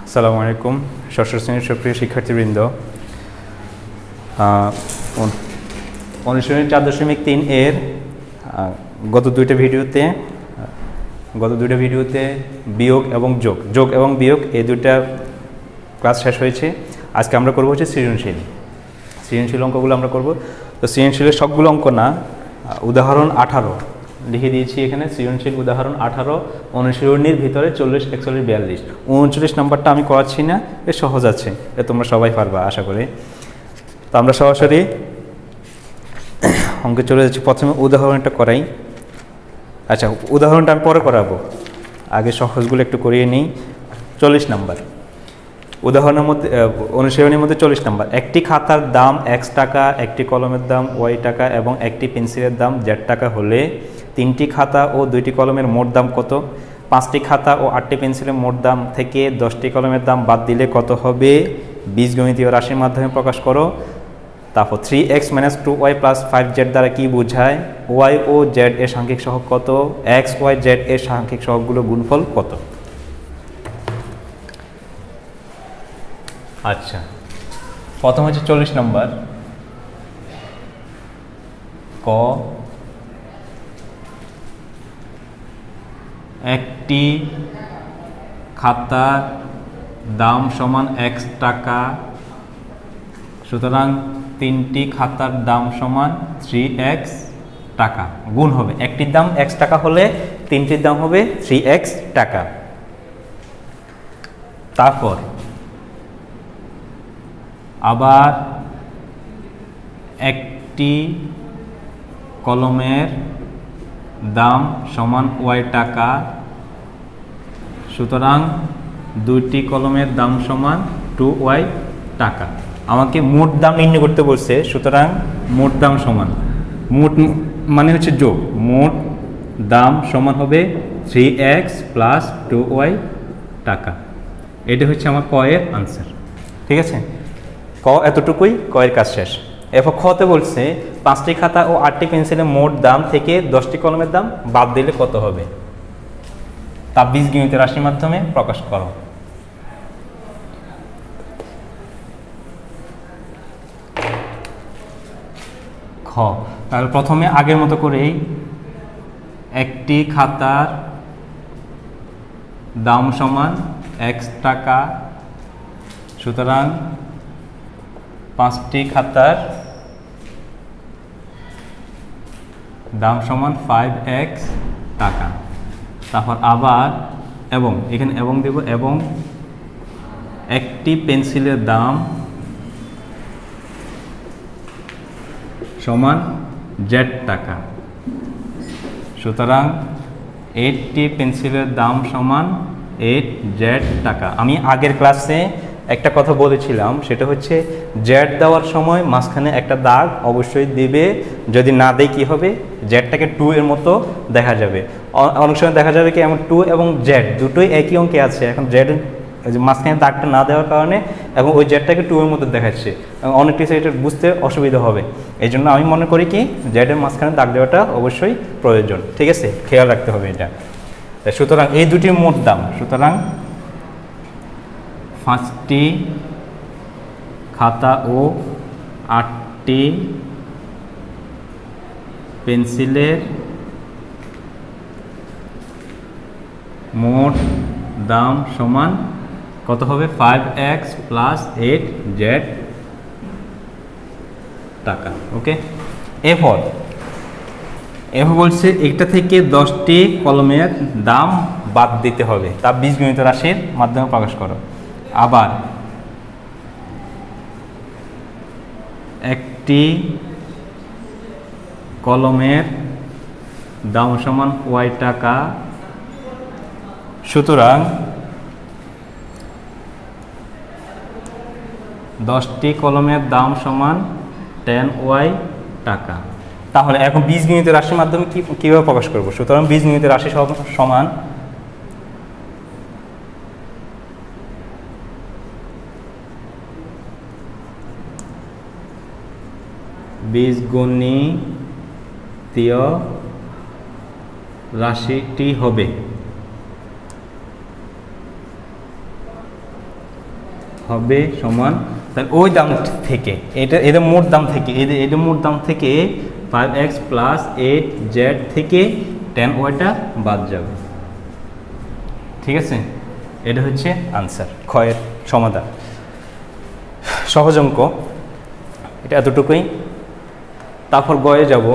আসসালামু আলাইকুম ষষ্ঠ শ্রেণীর সুপ্রিয় শিক্ষার্থীবৃন্দ। অনুশীলনী 4.3 এর গত দুইটা ভিডিওতে বিয়োগ এবং যোগ এবং বিয়োগ এই দুইটা ক্লাস শেষ হয়েছে। আজকে আমরা করব হচ্ছে সৃজনশীল অঙ্কগুলো আমরা করব। তো সৃজনশীলের সবগুলো অঙ্ক না, উদাহরণ 18 লিখে দিয়েছি এখানে। সৃজনশীল উদাহরণ 18 অনুশীলনীর ভিতরে 40, 41, 42, 39 নাম্বারটা আমি করাচ্ছি না, এ সহজ আছে, এ তোমরা সবাই পারবা আশা করি। তো আমরা সরাসরি অঙ্কে চলে যাচ্ছি। প্রথমে উদাহরণটা করাই। আচ্ছা, উদাহরণটা আমি পরে করাবো, আগে সহজগুলো একটু করিয়ে নিই। 40 নাম্বার উদাহরণের মধ্যে, অনুশীলনীর মধ্যে 40 নাম্বার। একটি খাতার দাম X টাকা, একটি কলমের দাম Y টাকা এবং একটি পেন্সিলের দাম Z টাকা হলে 3টি খাতা ও 2টি কলমের মোট দাম কত? 5টি খাতা ও 8টি পেন্সিলের মোট দাম থেকে 10টি কলমের দাম বাদ দিলে কত হবে? বীজগণিতীয় রাশির মাধ্যমে প্রকাশ করো। তারপর 3x - 2y + 5z দ্বারা কি বোঝায়? y ও z এর সাংখ্যিক সহগ কত? x, y, z এর সাংখ্যিক সহগগুলো গুণফল কত? আচ্ছা, প্রথম হচ্ছে 40 নম্বর ক। একটি খাতার দাম সমান x টাকা, সুতরাং 3টি খাতার দাম সমান 3x টাকা। গুণ হবে, একটির দাম x টাকা হলে 3টির দাম হবে 3x টাকা। তারপর আবার একটি কলমের দাম সমান y টাকা, সুতরাং 2টি কলমের দাম সমান 2y টাকা। আমাকে মোট দাম নির্ণয় করতে বলছে, সুতরাং মোট দাম সমান, মোট মানে হচ্ছে যোগ, মোট দাম সমান হবে 3x + 2y টাকা। এটা হচ্ছে আমার ক এর আনসার। ঠিক আছে, ক এতটুকুই, ক এর কাজ শেষ। এরপর খতে বলছে 5টি খাতা ও 8টি পেন্সিলের মোট দাম থেকে 10টি কলমের দাম বাদ দিলে কত হবে? তা বীজগণিতের রাশির মাধ্যমে প্রকাশ করো। খ, তাহলে প্রথমে আগের মতো করেই একটি খাতার দাম সমান x টাকা, সুতরাং 5টি খাতার দাম সমান 5x টাকা। তারপর আবার এবং, এখানে এবং দেব, এবং একটি পেন্সিলের দাম সমান z টাকা, সুতরাং 8টি পেন্সিলের দাম সমান 8z টাকা। আমি আগের ক্লাসে একটা কথা বলেছিলাম, সেটা হচ্ছে জেড দেওয়ার সময় মাঝখানে একটা দাগ অবশ্যই দেবে, যদি না দেয় কী হবে? জেডটাকে 2 এর মতো দেখা যাবে। অনেক সময় দেখা যাবে কি এমন 2 এবং জেড দুটোই একই অঙ্কে আছে, এখন জেড মাঝখানে দাগটা না দেওয়ার কারণে এবং ওই জেডটাকে 2 এর মতো দেখাচ্ছে, অনেক কিছু এটা বুঝতে অসুবিধা হবে। এই জন্য আমি মনে করি কি জেডের মাঝখানে দাগ দেওয়াটা অবশ্যই প্রয়োজন। ঠিক আছে, খেয়াল রাখতে হবে এটা। সুতরাং এই দুটির মোট দাম, সুতরাং 5টি খাতা ও 8টি পেন্সিলের মোট দাম সমান কত হবে? 5x + 8z টাকা। ওকে, এরপর বলছে এটা থেকে 10টি কলমের দাম বাদ দিতে হবে, তা বীজগণিত রাশির মাধ্যমে প্রকাশ করো। আবার একটি কলমের দাম সমান y টাকা, সুতরাং 10টি কলমের দাম সমান 10y টাকা। তাহলে এখন বীজগণিতের রাশির মাধ্যমে কিভাবে প্রকাশ করব? সুতরাং বীজগণিতের রাশি সমান বীজগণিতীয় রাশিটি হবে হবে সমান, তাহলে ওই দাম থেকে এদের মোট দাম থেকে এদের মোট দাম থেকে 5x প্লাস 8z থেকে 10yটা বাদ যাবে। ঠিক আছে, এটা হচ্ছে আনসার, ক্ষয়ের সমাধান। সহজ অঙ্ক, এটা এতটুকুই। তারপর গয়ে যাব।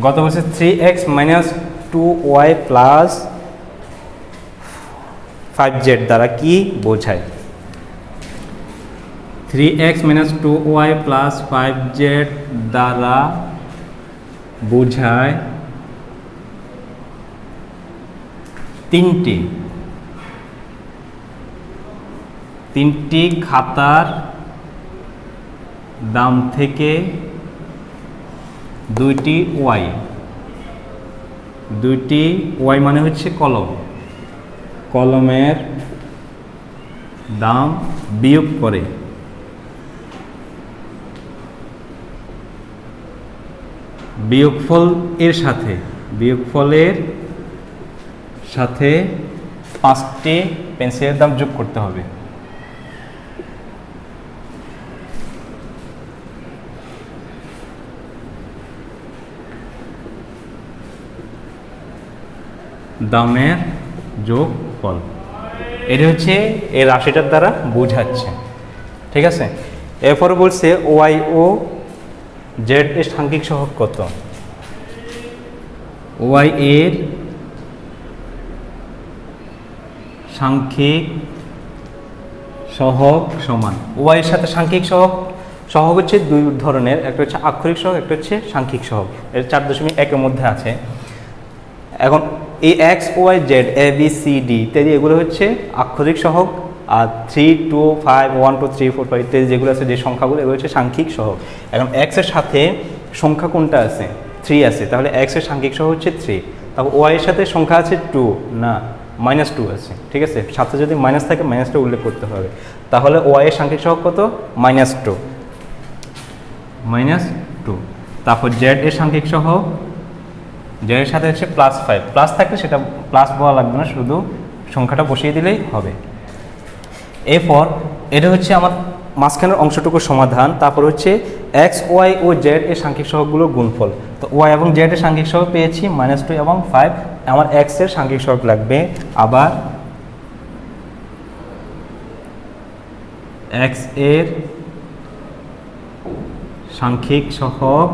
গত বলছে 3x minus 2y plus 5z দ্বারা কি বোঝায়? 3x minus 2y plus 5z দ্বারা বোঝায় তিনটি খাতার দাম থেকে দুইটি ওয়াই মানে হচ্ছে কলমের দাম বিয়োগ করে বিয়োগফলের সাথে 5টি পেন্সিলের দাম যোগ করতে হবে। দামের যোগফল, এটা হচ্ছে এই রাশিটার দ্বারা বোঝাচ্ছে। ঠিক আছে, এরপরে বলছে ওয়াই ও জেড এর সাংখ্যিক সহগ কত? ওয়াই এর সাংখ্যিক সহগ সমান, ওয়াই এর সাথে সাংখ্যিক সহগ হচ্ছে দুই ধরনের, একটা হচ্ছে আক্ষরিক সহগ, একটা হচ্ছে সাংখ্যিক সহগ। এর 4.1 মধ্যে আছে। এখন এই x Y Z A B C D ইত্যাদি এগুলো হচ্ছে আক্ষরিক সহগ, আর 3 2 5 1 2 3 4 5 ইত্যাদি যেগুলো আছে, যে সংখ্যাগুলো, এগুলো হচ্ছে সাংখ্যিক সহগ। এখন এক্স এর সাথে সংখ্যা কোনটা আছে? 3 আছে, তাহলে এক্স এর সাংখ্যিক সহগ হচ্ছে 3। তারপর ওয়াই এর সাথে সংখ্যা আছে 2, না -2 আছে। ঠিক আছে, সাথে যদি মাইনাস থাকে মাইনাসটা উল্লেখ করতে হবে। তাহলে ওয়াই এর সাংখ্যিক সহগ কত? -2। তারপর জেড এর সাংখ্যিক সহগ, জেড এর সাথে হচ্ছে +5, প্লাস থাকলে সেটা প্লাস বলা লাগবে না, শুধু সংখ্যাটা বসিয়ে দিলেই হবে। এরপর এটা হচ্ছে আমার মাঝখানের অংশটুকুর সমাধান। তারপর হচ্ছে এক্স ওয়াই ও জেড এর সাংখ্যিক সহগগুলোর গুণফল। তো ওয়াই এবং জেড এর সাংখ্যিক সহগ পেয়েছি -2 এবং 5। আমার এক্স এর সাংখ্যিক সহগ লাগবে, আবার এক্স এর সাংখ্যিক সহগ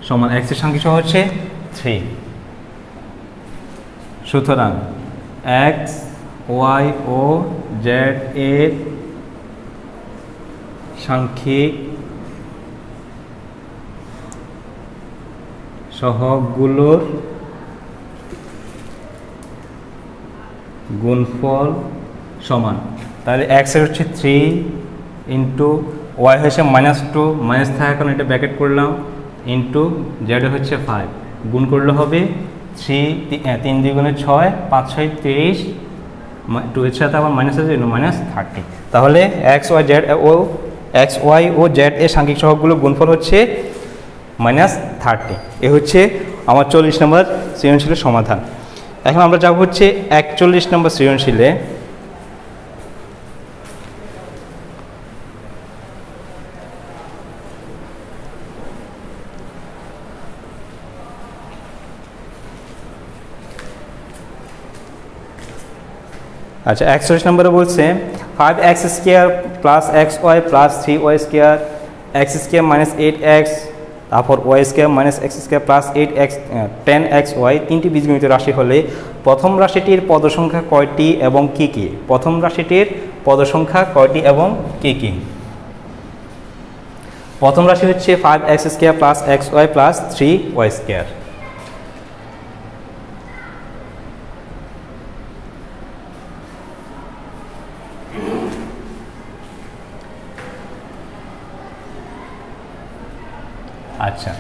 সমান, এক্স এর সাংখ্যিক সহগ হচ্ছে 3। সুতরাং এক্স ওয়াই ও জেড এর সাংখ্যিক সহগগুলোর গুণফল সমান। তাহলে এক্স এর হচ্ছে 3 ইন্টু ওয়াই হচ্ছে -2, মাইনাস থাকার কারণে এটা ব্র্যাকেট করলাম, ইন্টু জেড হচ্ছে 5, গুণ করলে হবে 3 3 2 গুণে 6, 5 6 23, 2 এর সাথে আবার মাইনাস আছে, -30। তাহলে এক্স ওয়াই ও জেড এর সাংখ্যিক সহগগুলোর গুণফল হচ্ছে -30। এ হচ্ছে আমার 40 নম্বর সৃজনশীলের সমাধান। এখন আমরা যাব হচ্ছে 41 নম্বর সৃজনশীলে। আচ্ছা, 41 নম্বরে বলছে 5x² plus xy plus 3y² x² -8x, তারপর y² -x² plus 8x 10xy তিনটি বীজগণিত রাশি হলে প্রথম রাশিটির পদসংখ্যা কয়টি এবং কি কি? প্রথম রাশিটির পদসংখ্যা কয়টি এবং কি কি? প্রথম রাশি হচ্ছে 5x² plus xy plus 3y²। আচ্ছা,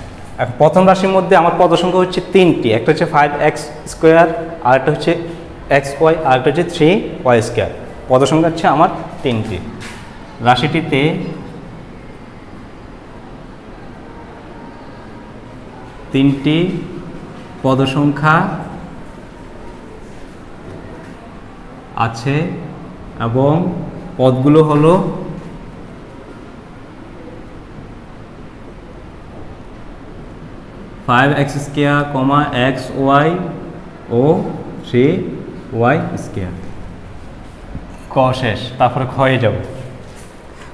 প্রথম রাশির মধ্যে আমার পদসংখ্যা হচ্ছে 3টি, একটা হচ্ছে 5x², আরেকটা হচ্ছে xy, আরেকটা হচ্ছে 3y²। পদ সংখ্যা হচ্ছে আমার 3টি। রাশিটিতে তিনটি পদ সংখ্যা আছে এবং পদগুলো হলো 5x², xy ও 3y²। ক শেষ, তারপরে ক্ষয়ে যাব।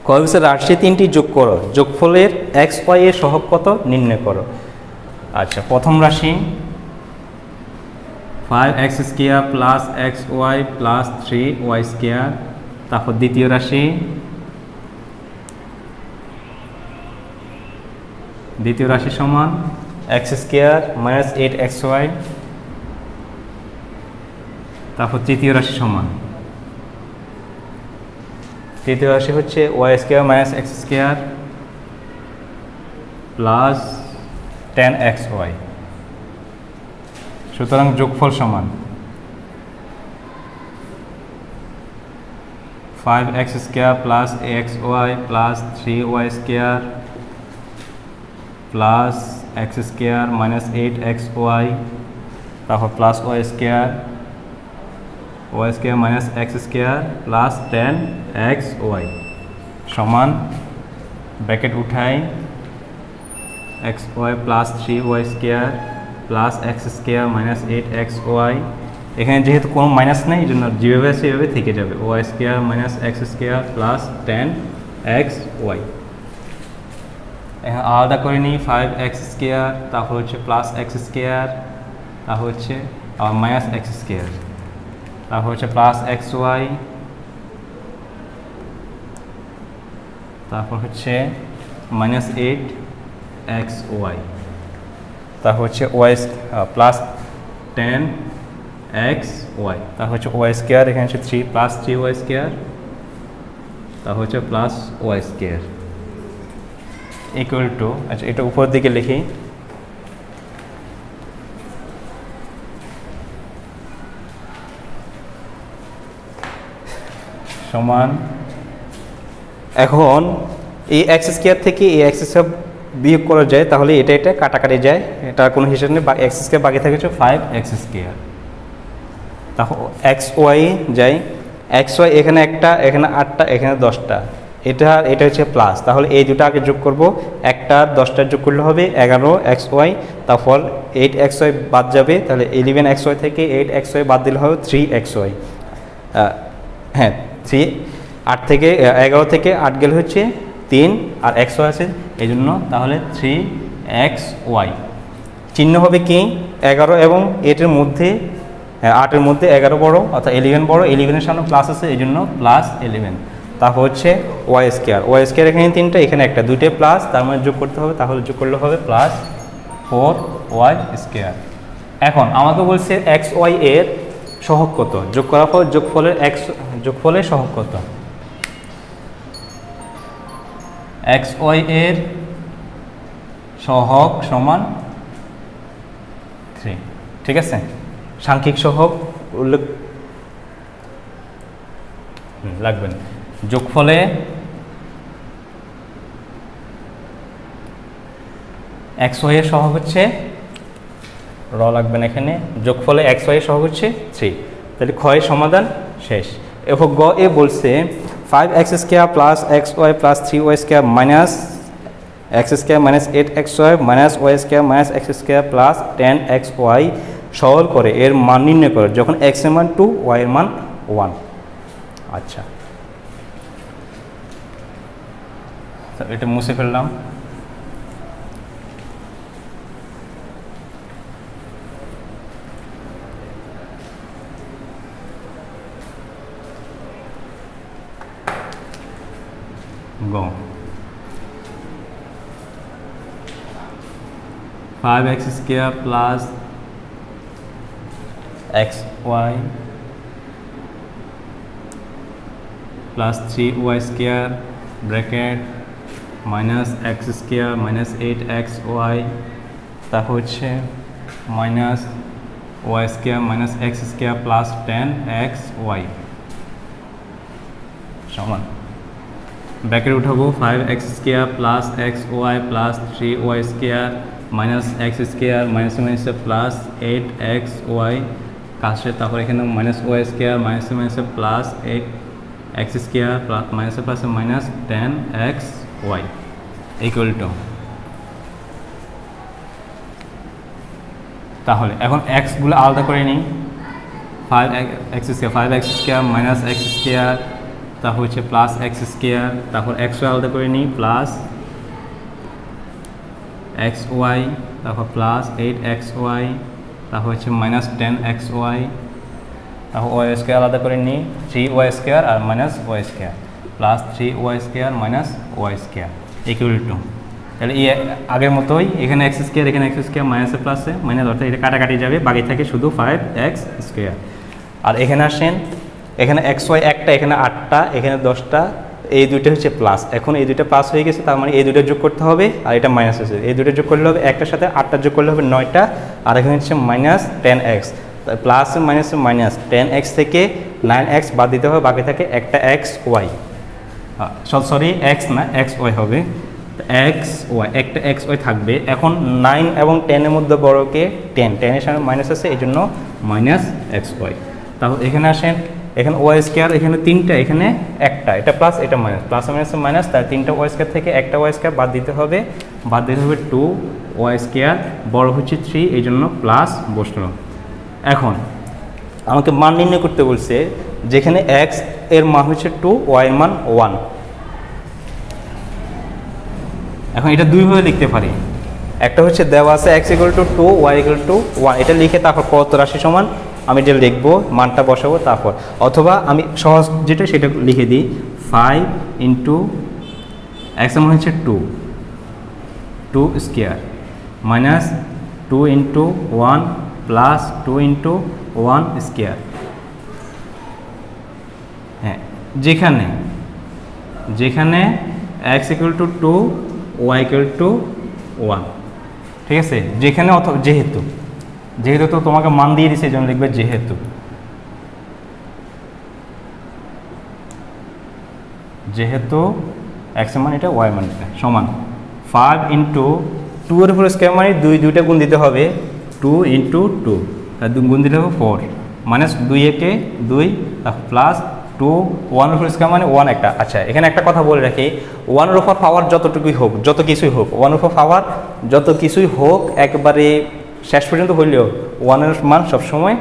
ক হচ্ছে রাশি 3টি যোগ করো, যোগফলের xy এর সহগ কত নির্ণয় করো। আচ্ছা, প্রথম রাশি 5x² plus xy plus 3y²। তারপর দ্বিতীয় রাশি, সমান x² মাইনাস 8xy। তারপর তৃতীয় রাশি সমান, তৃতীয় রাশি হচ্ছে y² minus x² plus 10xy। সুতরাং যোগফল সমান 5x² plus xy plus 3y² plus x² minus 8xy। তারপর plus y² minus x² plus 10xy সমান ব্র্যাকেট উঠাই xy plus 3y² plus x² minus 8xy। এখানে যেহেতু কোনো মাইনাস নেই, এই জন্য যেভাবে আছে সেভাবে থেকে যাবে y² minus x² plus 10xy। এখানে আলাদা করে নিই 5x², তারপর হচ্ছে প্লাস x², তারপর হচ্ছে আবার মাইনাস x², তারপর হচ্ছে প্লাস xy, তারপর হচ্ছে মাইনাস 8xy, তারপর হচ্ছে y প্লাস 10xy, তারপর হচ্ছে y², এখানে হচ্ছে 3 প্লাস 3y², তারপর হচ্ছে প্লাস y² ইকুয়াল টু, আচ্ছা এটা উপর দিকে লিখি, সমান। এখন এই x² থেকে এই x² বিয়োগ করা যায়, তাহলে এটা কাটাকাটি যায়, এটা কোনো হিসাব নেই। x² বাকি থাকে হচ্ছে 5x²। তারপর xy যায়, xy এখানে একটা, এখানে 8টা, এখানে 10টা, এটা হচ্ছে প্লাস, তাহলে এই দুটো আগে যোগ করব, 1টা 10টা যোগ করলে হবে 11xy। তারপর 8xy বাদ যাবে, তাহলে 11xy থেকে 8xy বাদ দিলে হবে 3xy। হ্যাঁ, 8 থেকে 11 থেকে 8 গেলে হচ্ছে 3, আর xy আছে এই জন্য, তাহলে 3xy। চিহ্ন হবে কি 11 এবং 8-এর মধ্যে, 8-এর মধ্যে 11 বড়, অর্থাৎ 11 বড়, 11-এর সামনে প্লাস আছে এই জন্য প্লাস 11। তারপর হচ্ছে y² এখানে 3টা, এখানে একটা, 2টে প্লাস, তার মানে যোগ করতে হবে, তাহলে যোগ করলে হবে প্লাস 4y²। এখন আমাকে বলছে xy এর সহগ কত, যোগ করার পর যোগফলের সহগ কত। xy এর সহগ সমান 3, ঠিক আছে। সাংখ্যিক সহগ উল্লেখ লাগবে না। যোগফলে xy এর সহগ হচ্ছে, লাগবে না এখানে, যোগফলে xy এর সহগ হচ্ছে 3। তাহলে ক্ষয়ের সমাধান শেষ। এবং গ এ বলছে 5x² plus xy plus 3y² minus x² minus 8xy minus y² minus x² plus 10xy সরল করে এর মান নির্ণয় করে যখন x এর মান 2, y এর মান 1। আচ্ছা, এটা মুছে ফেললাম। Go 5x² plus xy plus 3y² bracket minus x² minus 8xy, তারপর হচ্ছে minus y² minus x² plus 10xy সমান ব্র্যাকেট উঠাবো 5x square plus x y plus 3y square minus x square minus minus plus 8x y কাছে, তারপর এখানে minus y square minus minus plus 8x square plus minus plus minus 10x y equal to, তাহলে এখন এক্সগুলো আলাদা করে নিই। 5x square 5x square minus x square, তারপর হচ্ছে প্লাস এক্স স্কোয়ার, তারপর এক্স ওয়াই আলাদা করে নিই প্লাস এক্স ওয়াই, তারপর প্লাস 8x ওয়াই, তারপর হচ্ছে মাইনাস 10x ওয়াই, তারপর ওয়াই স্কোয়ার আলাদা করে নিই 3y স্কোয়ার আর minus y square plus 3y square minus y square equal to, তাহলে এই আগের মতোই এখানে এক্স স্কোয়ার এখানে এক্স স্কোয়ার মাইনাসে প্লাসে মাইনাস, অর্থাৎ এটা কাটাকাটি যাবে, বাকি থাকে শুধু 5x স্কোয়ার। আর এখানে আসেন, এখানে এক্স ওয়াই একটা, এখানে 8টা, এখানে 10টা, এই দুইটা হচ্ছে প্লাস, এখন এই দুইটা প্লাস হয়ে গেছে, তার মানে এই দুইটা যোগ করতে হবে আর এটা মাইনাস আছে, এই দুইটা যোগ করলে হবে একটার সাথে 8টা যোগ করলে হবে 9টা, আর এখানে হচ্ছে minus 10x, plus minus minus 10x থেকে 9x বাদ দিতে হবে, বাকি থাকে একটা এক্স ওয়াই, সরি এক্স না এক্স ওয়াই হবে, এক্স ওয়াই একটা এক্স ওয়াই থাকবে। এখন 9 এবং 10-এর মধ্যে বড়কে 10, 10-এর সামনে মাইনাস আছে, এই জন্য মাইনাস এক্স ওয়াই। তাহলে এখানে আসেন, এখানে ওয়াই স্কোয়ার এখানে 3টা, এখানে একটা, এটা প্লাস এটা মাইনাস, প্লাস মাইনাস মাইনাস, তার 3টা ওয়াই স্কোয়ার থেকে একটা ওয়াই স্কোয়ার বাদ দিতে হবে, 2y স্কোয়ার, বড় হচ্ছে 3, এই জন্য প্লাস বসলো। এখন আমাকে মান নির্ণয় করতে বলছে, যেখানে এক্স এর মান হচ্ছে 2, ওয়াই এর মান 1। এখন এটা দুইভাবে লিখতে পারি, একটা হচ্ছে দেওয়া আছে x = 2 y = 1, এটা লিখে তারপর কত রাশি সমান আমি এটা লিখবো, মানটা বসাবো, তারপর অথবা আমি সহজ যেটা সেটা লিখে দিই 5 × x মান হচ্ছে 2 স্কোয়ার মাইনাস 2 × 1 প্লাস 2 × 1 স্কোয়ার। হ্যাঁ, যেখানে x = 2 y = 1, ঠিক আছে, যেখানে অথবা যেহেতু তো তোমাকে মান দিয়ে দিছে, এই জন্য লিখবে যেহেতু x এর মান এটা y মান এটা সমান 5 × 2 এর উপর স্কয়ার মানে দুইটা গুণ দিতে হবে, 2 × 2 তার গুণ দিলে হবে 4 মাইনাস 2 একে 2 প্লাস 2 1 এর উপর স্কয়ার মানে 1 একটা। আচ্ছা, এখানে একটা কথা বলে রাখি, 1 এর উপর পাওয়ার যতটুকুই হোক, যত কিছুই হোক, 1 এর উপর পাওয়ার যত কিছুই হোক, একবারে শেষ পর্যন্ত হইলেও 1 এর মান সবসময়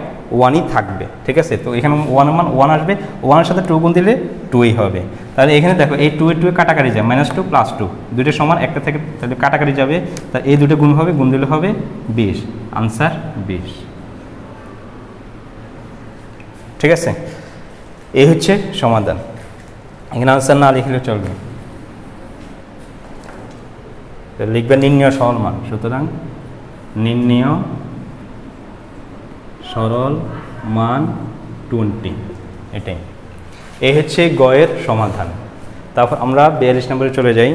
1ই থাকবে, ঠিক আছে। তো এখানে 1 এর মান 1 আসবে, 1 এর সাথে 2 গুণ দিলে 2ই হবে। তাহলে এখানে দেখো এই 2 এর 2 কাটাকাটি যায়, -2 + 2 দুইটা সমান, একটা থেকে তাহলে কাটাকাটি যাবে, তাহলে এই দুটো গুণ হবে, গুণ দিলে হবে 20, আনসার 20, ঠিক আছে। এই হচ্ছে সমাধান, এখানে আনসার না লিখলে চলবে, লিখবে নির্ণয় সরল মান। সুতরাং নির্ণয় সরল মান 20, এটাই। এই হচ্ছে গয়ের সমাধান। তারপর আমরা 42 নম্বরে চলে যাই।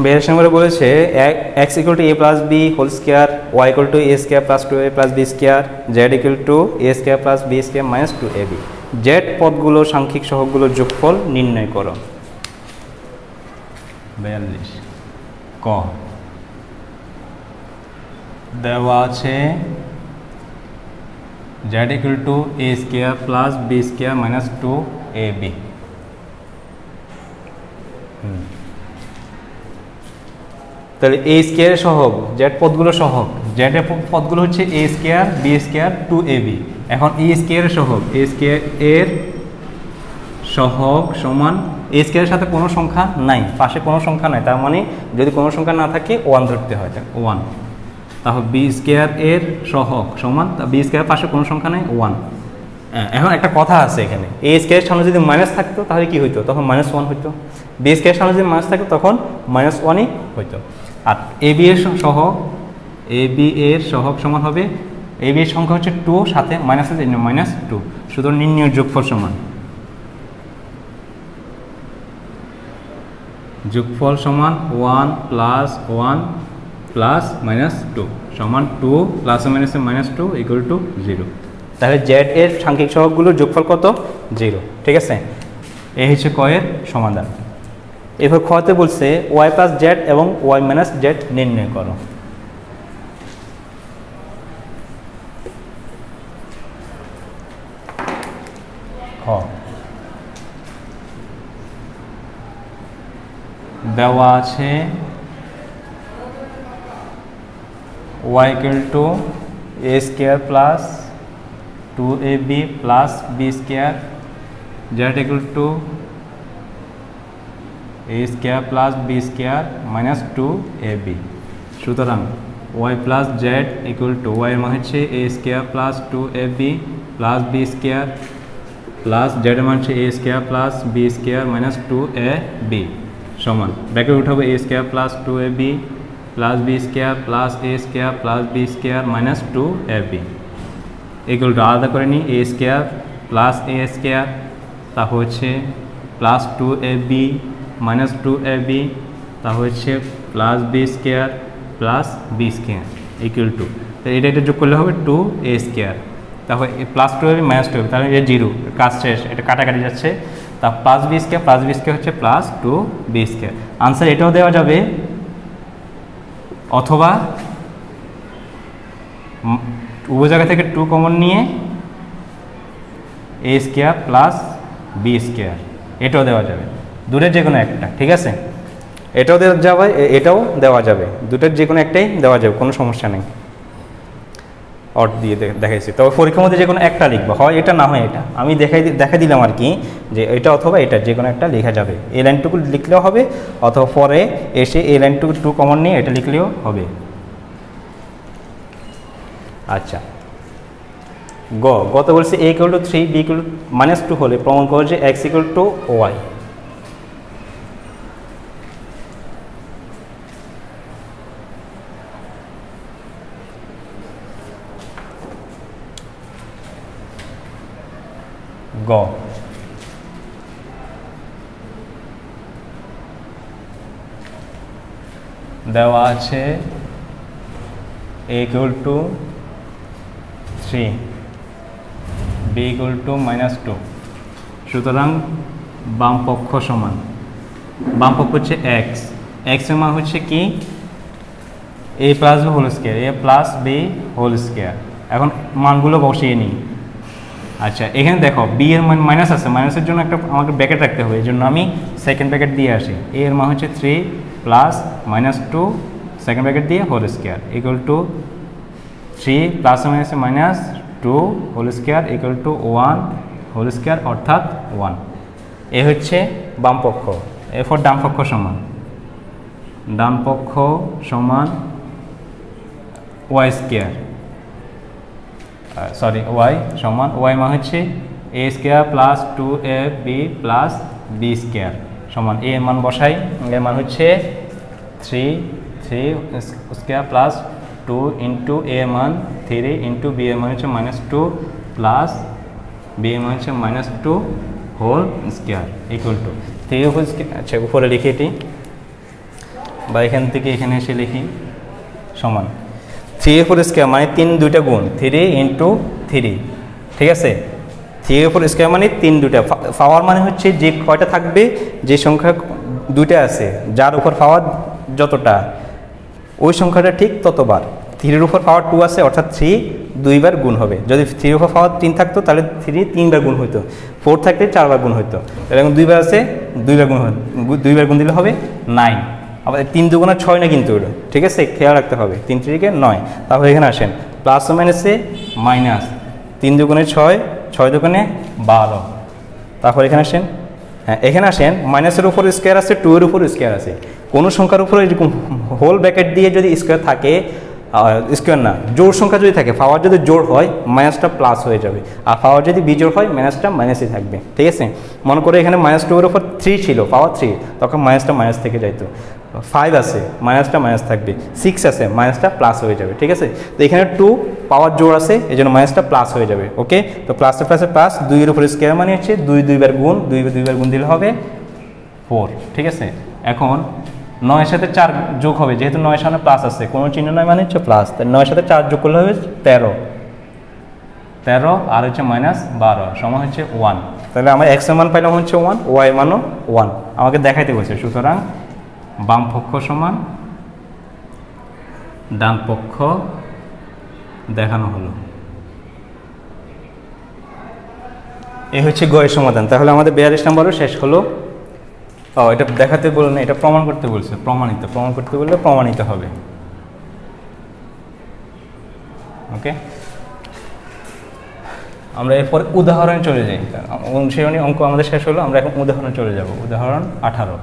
বেশ নম্বরে বলেছে x = a + b whole square, y = a² + 2a + b², z = a² + b² - 2ab। z পদগুলো সাংখ্যিক সহগগুলোর যোগফল নির্ণয় করো। 42 ক দেওয়া আছে z = a² + b² - 2ab। তাহলে a স্কয়ারের সহগ, z পদগুলো সহগ, z এর পদগুলো হচ্ছে a square b square 2ab। এখন a স্কয়ারের সহগ, a স্কয়ার এর সহগ সমান a স্কয়ারের সাথে কোনো সংখ্যা নাই, পাশে কোনো সংখ্যা নাই, তার মানে যদি কোনো সংখ্যা না থাকে 1 ধরতে হয়, 1। তাহলে b স্কয়ার এর সহগ সমান b স্কয়ারের পাশে কোনো সংখ্যা নাই 1। এখন একটা কথা আছে এখানে, a স্কয়ারের সামনে যদি মাইনাস থাকতো তাহলে কি হইতো, তখন -1 হইতো, b স্কয়ারের সামনে যদি মাইনাস থাকতো তখন -1ই হইতো। আর ab এর সহগ, ab এর সহগ সমান হবে, ab এর সংখ্যা হচ্ছে 2, সাথে মাইনাস আছে -2, সুতরাং নির্ণয় যোগফল সমান যোগফল সমান 1 প্লাস 1 প্লাস মাইনাস 2 সমান 2 plus minus minus 2 equal to 0। তাহলে জেড এর সাংখ্যিক সহগগুলোর যোগফল কত? 0। ঠিক আছে, এই হচ্ছে ক এর সমাধান। এবার খতে বলছে ওয়াই প্লাস জেড এবং ওয়াই মাইনাস জেড নির্ণয় করো। খ দেওয়া আছে y equal to a square plus 2ab plus b square, z equal to a square plus b square minus 2ab। সুতরাং y plus z equal to y এর মান হচ্ছে a square plus 2ab plus b square plus z এর মান হচ্ছে a square plus b square minus 2ab সমান bracket উঠাবো a square plus 2ab plus b square plus a square plus b square minus 2ab এগুলো আলাদা করে নিই। a square plus a square তা হচ্ছে প্লাস 2ab মাইনাস 2ab তা হচ্ছে plus b square plus b square equal two, এটা যোগ করলে হবে 2a স্কয়ার, তারপর প্লাস 2ab মাইনাস 2ab, তাহলে এটা 0, কাজ শেষ, এটা কাটাকাটি যাচ্ছে। তা প্লাস b স্কয়ার হচ্ছে প্লাস 2b স্কয়ার। আনসার এটাও দেওয়া যাবে, অথবা উভয় জায়গা থেকে 2 কমন নিয়ে a square plus b square এটাও দেওয়া যাবে, দুটোর যে কোনো একটা। ঠিক আছে, এটাও দেওয়া যাবে, এটাও দেওয়া যাবে, দুটোর যে কোনো একটাই দেওয়া যাবে, কোনো সমস্যা নেই। অট দিয়ে দেখাইছি, তবে পরীক্ষার মধ্যে যে কোনো একটা লিখবো, হয় এটা না হয় এটা। আমি দেখাই দিলাম আর কি, যে এটা অথবা এটা যে কোনো একটা লেখা যাবে। এই লাইনটুকু লিখলেও হবে, অথবা পরে এসে এই লাইনটুকু 2 কমন নিয়ে এটা লিখলেও হবে। আচ্ছা, গত বলছে a equal to 3 b equal to minus 2 হলে প্রমাণ করো যে x ইকুয়াল টু y। গ দেওয়া আছে a equal to 3 b equal to minus 2। সুতরাং বাম পক্ষ সমান, বাম পক্ষ হচ্ছে x, x এর মান হচ্ছে কি a plus b whole square, a plus b whole square. এখন মানগুলো বসিয়ে নিই। আচ্ছা, এখানে দেখো b এর মান মাইনাস আছে, মাইনাসের জন্য একটা আমাকে ব্র্যাকেট রাখতে হবে, এই জন্য আমি সেকেন্ড ব্র্যাকেট দিয়ে আসি। a এর মান হচ্ছে 3 প্লাস মাইনাস 2 সেকেন্ড ব্র্যাকেট দিয়ে whole square equal to 3 plus minus minus 2 whole square equal to 1 whole square অর্থাৎ 1। এ হচ্ছে বাম পক্ষ। এরপর ডান পক্ষ সমান, ডান পক্ষ সমান y স্কয়ার, সরি y সমান y মান হচ্ছে a square plus 2ab plus b square সমান a এর মান বসাই, এর মান হচ্ছে 3 স্কয়ার প্লাস 2 ইন্টু a এর মান 3 ইন্টু b এর মান হচ্ছে মাইনাস 2 প্লাস b এর মান হচ্ছে minus 2 whole square equal to 3 whole square. আচ্ছা, উপরে লিখি এটি, বা এখান থেকে এখানে এসে লিখি সমান 3 হোল স্কয়ার মানে 3 দুইটা গুণ 3 ইন্টু 3। ঠিক আছে, 3 হোল স্কয়ার মানে 3 দুইটা, পাওয়ার মানে হচ্ছে যে কয়টা থাকবে, যে সংখ্যা দুইটা আছে যার উপর পাওয়ার যতটা ওই সংখ্যাটা ঠিক ততবার। 3 এর উপর পাওয়ার 2 আছে অর্থাৎ 3 দুইবার গুণ হবে। যদি 3 এর উপর পাওয়ার 3 থাকতো তাহলে 3 তিনবার গুণ হইতো, 4 থাকলে 4বার গুণ হইতো। এরকম দুইবার আছে, দুইবার গুণ দিলে হবে 9। আবার 3 দুগুণে 6 না কিন্তু ওটা, ঠিক আছে, খেয়াল রাখতে হবে। 3 3 9। তারপর এখানে আসেন প্লাস মাইনাসে মাইনাস, 3 দুগুণে 6, 6 দুগুণে 12। তারপর এখানে আসেন, হ্যাঁ এখানে আসেন মাইনাসের উপর স্কোয়ার আছে, 2 এর উপর স্কোয়ার আছে। কোনো সংখ্যার উপরে এরকম হোল ব্র্যাকেট দিয়ে যদি স্কোয়ার থাকে, স্কোয়ার না জোড় সংখ্যা যদি থাকে, পাওয়ার যদি জোড় হয় মাইনাসটা প্লাস হয়ে যাবে, আর পাওয়ার যদি বিজোড় হয় মাইনাসটা মাইনাসই থাকবে। ঠিক আছে, মনে করে এখানে মাইনাস 2 এর উপর 3 ছিল, পাওয়ার 3, তখন মাইনাসটা মাইনাস থেকে যাইতো। 5 আছে, মাইনাসটা মাইনাস থাকবে। 6 আছে, মাইনাসটা প্লাস হয়ে যাবে। ঠিক আছে, তো এখানে 2 পাওয়ার জোড় আছে, এই জন্য মাইনাসটা প্লাস হয়ে যাবে। ওকে, তো প্লাসে প্লাসে প্লাস, 2 এর উপর স্কোয়ার মানে হচ্ছে 2 দুইবার গুণ, 2 দুইবার গুণ দিলে হবে 4। ঠিক আছে, এখন 9-এর সাথে 4 যোগ হবে, যেহেতু 9-এর সামনে প্লাস আছে, কোনো চিহ্ন নয় মানে হচ্ছে প্লাস, তাই 9-এর সাথে 4 যোগ করলে হবে 13 আর হচ্ছে -12 সমান হচ্ছে 1। তাহলে আমার x এর মান পাইলাম হচ্ছে 1, y এর মানও 1, আমাকে দেখাইতে বলছে। সুতরাং বাম পক্ষ সমান ডান পক্ষ দেখানো হলো। এই হচ্ছে গ এর সমাধান। তাহলে আমাদের 42 নম্বরও শেষ হলো। এটা দেখাতে বলল না, এটা প্রমাণ করতে বলছে। প্রমাণ করতে বললে প্রমাণিত হবে। ওকে, আমরা এরপর উদাহরণে চলে যাই। অনুশীলনী অঙ্ক আমাদের শেষ হলো, আমরা এখন উদাহরণে চলে যাব। উদাহরণ 18।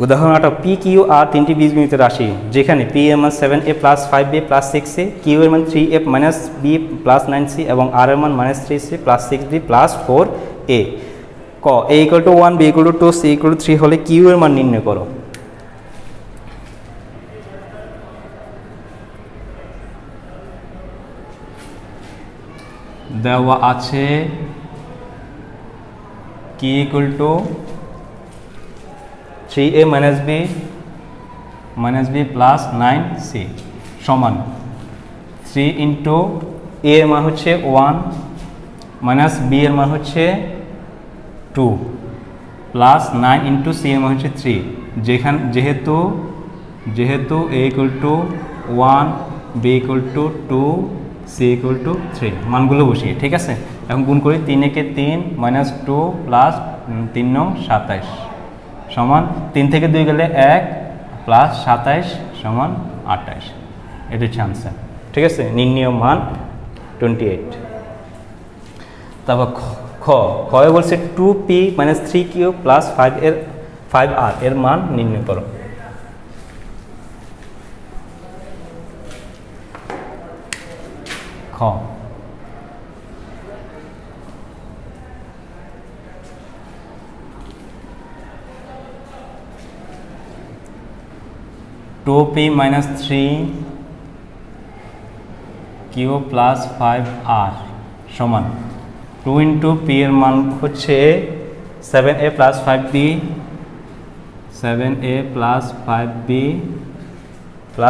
উদাহরণ 18, পি কিউ আর তিনটি বীজগণিত রাশি, যেখানে পি এর মান 7a + 5b + 6c, কিউ এর মান 3a - b + 9c এবং আর এর মান -3c + 6b + 4a। ক a = 1, b = 2, c = 3 হলে কিউ এর মান নির্ণয় করো। দেওয়া আছে কি = 3a - b + 9c সমান 3 × a এর মান হচ্ছে 1 - b এর মান হচ্ছে 2 প্লাস 9 × c এর মান হচ্ছে 3। যেহেতু a = 1, b = 2, c = 3, মানগুলো বসিয়ে, ঠিক আছে। এখন গুণ করি, 3 × 3 - 2 প্লাস 3 × 27 সমান 3 থেকে 2 গেলে 1 প্লাস 27 সমান 28। এটা হচ্ছে আনসার, ঠিক আছে। নির্ণয় মান 28। তারপর খ বলছে 2p - 3q + 5r এর মান নির্ণয় করো। খ 2p - 3q + 5r সমান 2 × p এর মান হচ্ছে 7a + 5b +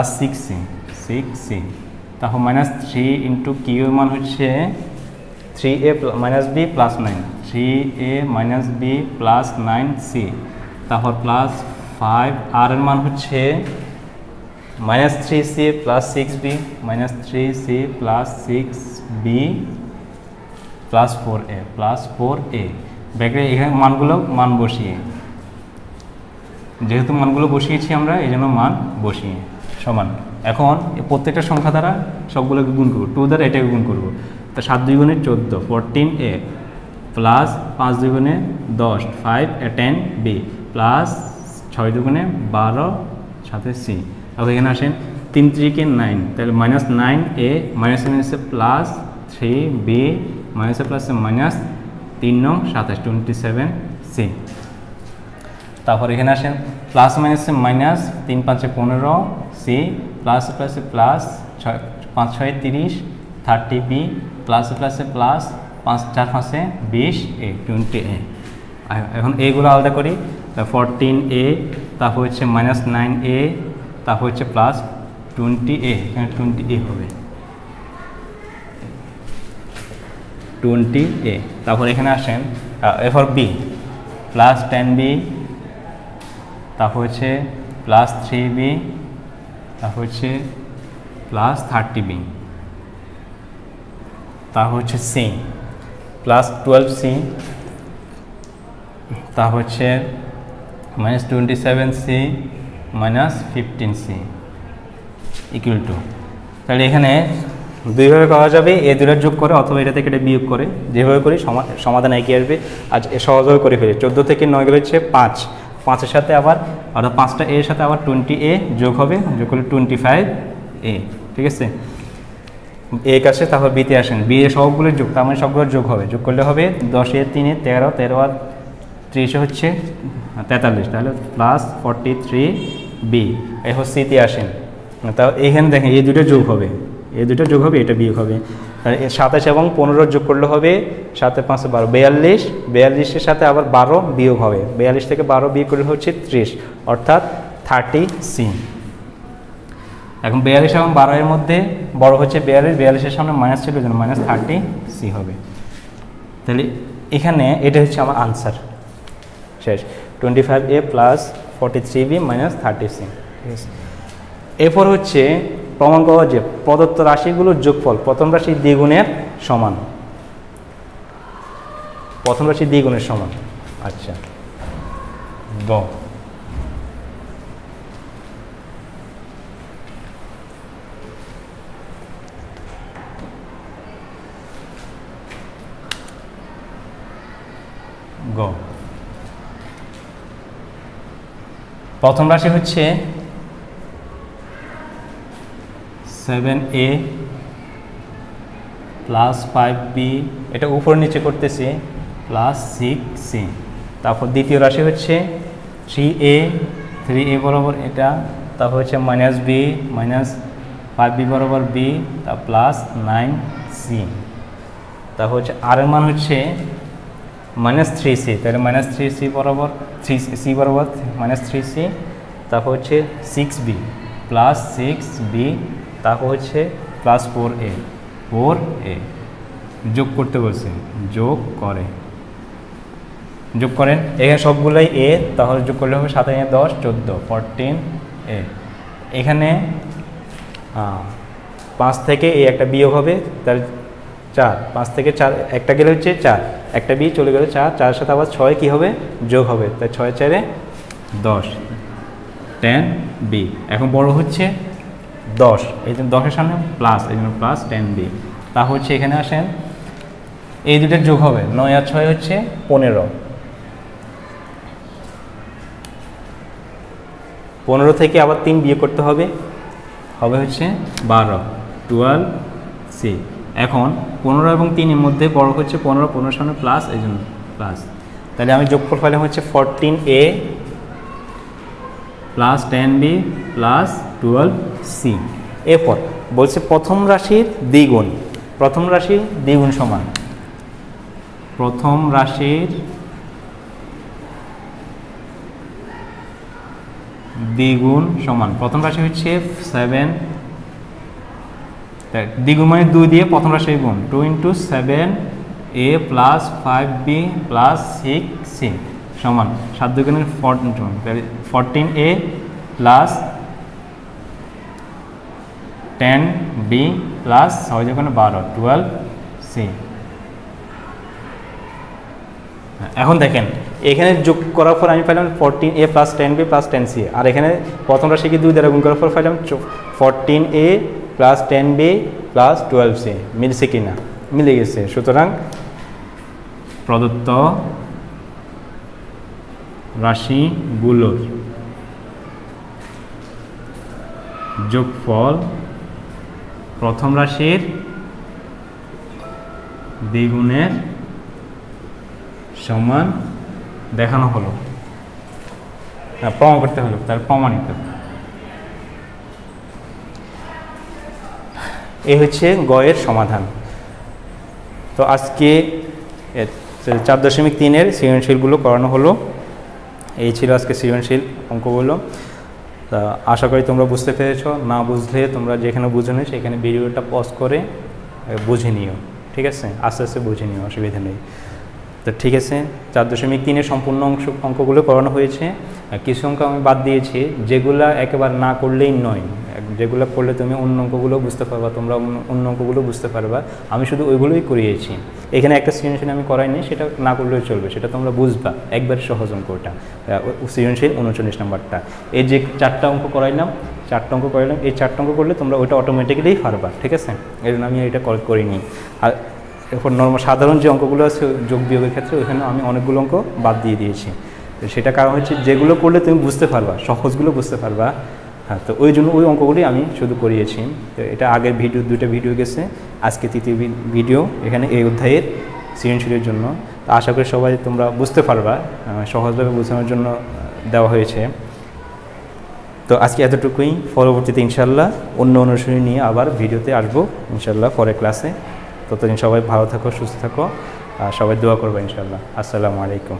6c তারপর -3 × q এর মান হচ্ছে 3a - b + 9, 3a - b + 9c তারপর প্লাস 5r এর মান হচ্ছে -3c + 6b -3c + 6b + 4a ব্যাকেটে এখানে মান বসিয়ে, যেহেতু মানগুলো বসিয়েছি আমরা এই জন্য মান বসিয়ে সমান। এখন প্রত্যেকটা সংখ্যা দ্বারা সবগুলোকে গুণ করবো, 2 দ্বারা এটাকে গুণ করবো। তা 7 × 2 = 14, 14a প্লাস 5 × 2 = 10, 510b প্লাস 6 × 2 = 12 সাথে c। আবার এখানে আসেন 3 × 3 = 9, তাহলে -9a plus 3b plus -3 × 27 27c। তারপর এখানে আসেন প্লাস মাইনাসে মাইনাস, 3 × 5 = 15c প্লাস প্লাসে প্লাস 5 × 6 = 30 30b প্লাস প্লাসে প্লাস 5 × 4 = 20a 20a। এখন এগুলো আলাদা করি, 14a তারপর হচ্ছে -9a তারপর হচ্ছে প্লাস 20a, এখানে 20a হবে 20a। তারপর এখানে আসেন এরপর b প্লাস 10b তারপর হচ্ছে প্লাস 3b তারপর হচ্ছে প্লাস 30b তারপর হচ্ছে c প্লাস 12c তারপর হচ্ছে -27c -15c = তাহলে এখানে দুইভাবে করা যাবে, এ দুটোর যোগ করে অথবা এটা থেকে এটা বিয়োগ করে, যেভাবে করি সমাধান একই আসবে। আজ সহজভাবে করে ফেলি। 14 থেকে 9 গেলে হচ্ছে 5, 5-এর সাথে আবার অর্থাৎ 5টা এর সাথে আবার 20a যোগ হবে, যোগ করলে 25a, ঠিক আছে। এ কাছে তারপর বিতে আসেন, বি এর সবগুলোর যোগ, তার মানে সবগুলোর যোগ হবে, যোগ করলে হবে 10 × 3 = 13, 13 আর 30 হচ্ছে 43, তাহলে প্লাস 43b। এরপর সিতে আসেন, তাও এখানে দেখেন এই দুটো যোগ হবে, এই দুটো যোগ হবে, এটা বিয়োগ হবে। 27 এবং 15 যোগ করলে হবে 7 5 12, 42। 42-এর সাথে আবার 12 বিয়োগ হবে, 42 থেকে 12 বিয়োগ করলে হচ্ছে 30, অর্থাৎ 30C। এখন 42 এবং 12 এর মধ্যে বড় হচ্ছে 42, 42-এর সামনে মাইনাস ছিল, যেন -30C হবে। তাহলে এখানে এটা হচ্ছে আমার আনসার শেষ, 25A plus 43B minus 30C। ঠিক আছে, এরপর হচ্ছে প্রমাণ করা যে প্রদত্ত রাশিগুলোর যোগফল প্রথম রাশির দ্বিগুণের সমান। প্রথম রাশির দ্বিগুণের সমান। আচ্ছা, প্রথম রাশি হচ্ছে 7A প্লাস 5B, এটা উপর নিচে করতেছে, প্লাস 6C। তারপর দ্বিতীয় রাশি হচ্ছে 3A বরাবর এটা, তারপর হচ্ছে -B মাইনাস 5B বরাবর B, তা প্লাস 9C। তারপর হচ্ছে আর এর মান হচ্ছে -3C, তাহলে -3C বরাবর 3C বরাবর -3C। তারপর হচ্ছে 6B প্লাস 6B, তারপর হচ্ছে প্লাস 4A যোগ করতে বলছে, যোগ করেন এখানে সবগুলোই A, তাহলে যোগ করলে হবে 7 10 14 14A। এখানে 5 থেকে A একটা বিয়োগ হবে, তার 4, 5 থেকে 4 একটা গেলে হচ্ছে 4, একটা বি চলে গেলে 4, 4-এর সাথে আবার 6 কি হবে, যোগ হবে, তাই 6 4 10 10B। এখন বড় হচ্ছে 10, এই জন্য 10-এর সামনে প্লাস, এই জন্য প্লাস 10B। তা হচ্ছে এখানে আসেন, এই দুটোর যোগ হবে 9 আর 6 হচ্ছে 15, 15 থেকে আবার 3 বিয়োগ করতে হবে, হবে হচ্ছে 12 12C। এখন 15 এবং 3-এর মধ্যে বড় হচ্ছে 15, 15-এর সামনে প্লাস, এই জন্য প্লাস। তাহলে আমি যোগফল পাইলাম হচ্ছে 14A plus 10B plus 12C। এরপর বলছে প্রথম রাশির দ্বিগুণ, প্রথম রাশির দ্বিগুণ সমান, প্রথম রাশির দ্বিগুণ সমান। প্রথম রাশি হচ্ছে 7, দ্বিগুণ মানে 2 দিয়ে প্রথম রাশি গুণ, 2 × 7A plus 5B plus 6C সমান 7 2 14A plus 10B plus 6 2 12 12C। এখন দেখেন এখানে যোগ করার পর আমি পাইলাম 14A plus 10B plus 10C, আর এখানে প্রথম রাশিকে 2 দ্বারা গুণ করার পর পাইলাম 14A plus 10B plus 12C। মিলছে কিনা? মিলে গেছে। সুতরাং প্রদত্ত রাশিগুলোর যোগফল প্রথম রাশির দ্বিগুণের সমান দেখানো হলো, প্রমাণ করতে হলো, তার প্রমাণিত। এই হচ্ছে গয়ের সমাধান। তো আজকে 4.3-এর সৃজনশীলগুলো করানো হলো। এই ছিল আজকে সৃজনশীল অঙ্কগুলো। তা আশা করি তোমরা বুঝতে পেরেছ। না বুঝলে তোমরা যেখানে বুঝে নিও সেখানে ভিডিওটা পজ করে বুঝে নিও, ঠিক আছে? আস্তে আস্তে বুঝে নিও, অসুবিধা নেই। তো ঠিক আছে, 4.3-এর সম্পূর্ণ অঙ্কগুলো করানো হয়েছে। কিছু অঙ্ক আমি বাদ দিয়েছি যেগুলো একেবারে না করলেই নয়, যেগুলো করলে তুমি অন্য অঙ্কগুলো বুঝতে পারবা, তোমরা অন্য অঙ্কগুলো বুঝতে পারবা। আমি শুধু ওইগুলোই করিয়েছি। এখানে একটা সৃজনশীল আমি করাইনি, সেটা না করলেও চলবে, সেটা তোমরা বুঝবা। একবার সহজ অঙ্কটা সৃজনশীল 39 নম্বরটা। এই যে 4টা অঙ্ক করাইলাম, এই 4টা অঙ্ক করলে তোমরা ওইটা অটোমেটিক্যালি পারবা, ঠিক আছে? এই জন্য আমি এটা করিনি। আর এরপর সাধারণ যে অঙ্কগুলো আছে যোগ বিয়োগের ক্ষেত্রে, ওইখানে আমি অনেকগুলো অঙ্ক বাদ দিয়ে দিয়েছি। তো সেটা কারণ হচ্ছে যেগুলো করলে তুমি বুঝতে পারবা, সহজগুলো বুঝতে পারবা। হ্যাঁ, তো ওই জন্য ওই অঙ্কগুলি আমি শুধু করিয়েছি। তো এটা আগের দুটো ভিডিও গেছে, আজকে তৃতীয় ভিডিও এখানে এই অধ্যায়ের সৃজনশীলের জন্য। তো আশা করি সবাই তোমরা বুঝতে পারবা, সহজভাবে বোঝানোর জন্য দেওয়া হয়েছে। তো আজকে এতটুকুই, পরবর্তীতে ইনশাল্লাহ অন্য অনুশীলনী নিয়ে আবার ভিডিওতে আসবো ইনশাল্লাহ পরের ক্লাসে। ততদিন সবাই ভালো থাকো, সুস্থ থাকো, আর সবাই দোয়া করবো ইনশাল্লাহ। আসসালামু আলাইকুম।